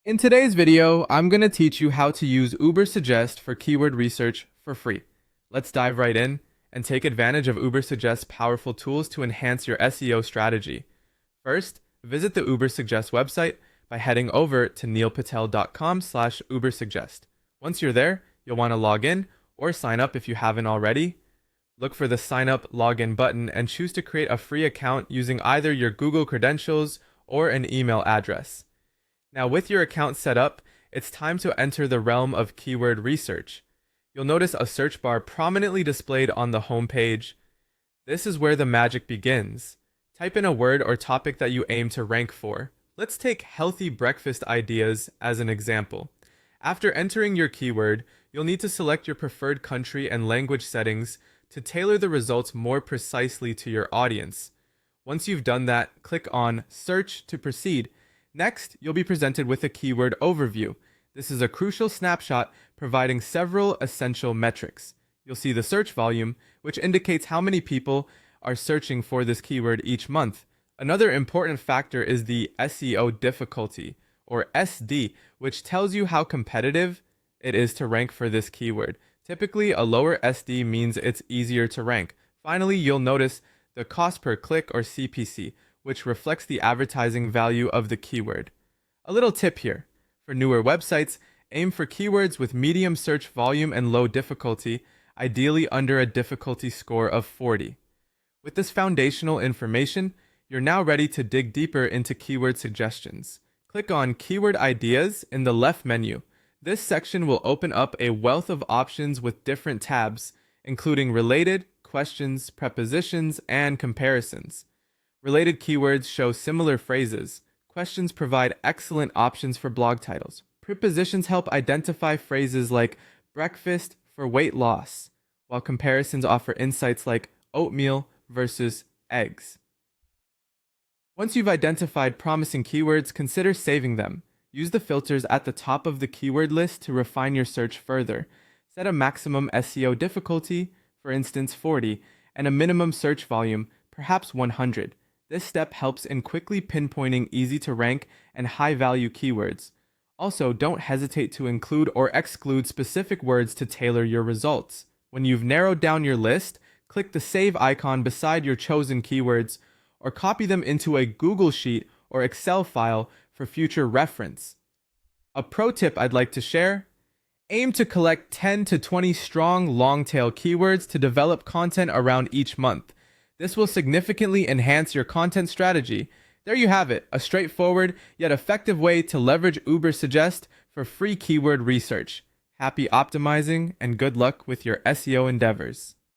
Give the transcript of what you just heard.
In today's video, I'm going to teach you how to use Ubersuggest for keyword research for free. Let's dive right in and take advantage of Ubersuggest's powerful tools to enhance your SEO strategy. First, visit the Ubersuggest website by heading over to neilpatel.com/Ubersuggest. Once you're there, you'll want to log in or sign up if you haven't already. Look for the sign up login button and choose to create a free account using either your Google credentials or an email address. Now, with your account set up, it's time to enter the realm of keyword research. You'll notice a search bar prominently displayed on the home page. This is where the magic begins. Type in a word or topic that you aim to rank for. Let's take healthy breakfast ideas as an example. After entering your keyword, you'll need to select your preferred country and language settings to tailor the results more precisely to your audience. Once you've done that, click on Search to proceed. Next, you'll be presented with a keyword overview. This is a crucial snapshot providing several essential metrics. You'll see the search volume, which indicates how many people are searching for this keyword each month. Another important factor is the SEO difficulty, or SD, which tells you how competitive it is to rank for this keyword. Typically, a lower SD means it's easier to rank. Finally, you'll notice the cost per click, or CPC, which reflects the advertising value of the keyword. A little tip here. For newer websites, aim for keywords with medium search volume and low difficulty, ideally under a difficulty score of 40. With this foundational information, you're now ready to dig deeper into keyword suggestions. Click on Keyword Ideas in the left menu. This section will open up a wealth of options with different tabs, including related, questions, prepositions, and comparisons. Related keywords show similar phrases. Questions provide excellent options for blog titles. Prepositions help identify phrases like breakfast for weight loss, while comparisons offer insights like oatmeal versus eggs. Once you've identified promising keywords, consider saving them. Use the filters at the top of the keyword list to refine your search further. Set a maximum SEO difficulty, for instance 40, and a minimum search volume, perhaps 100. This step helps in quickly pinpointing easy-to-rank and high-value keywords. Also, don't hesitate to include or exclude specific words to tailor your results. When you've narrowed down your list, click the Save icon beside your chosen keywords, or copy them into a Google Sheet or Excel file for future reference. A pro tip I'd like to share: aim to collect 10 to 20 strong long-tail keywords to develop content around each month. This will significantly enhance your content strategy. There you have it, a straightforward yet effective way to leverage Ubersuggest for free keyword research. Happy optimizing and good luck with your SEO endeavors.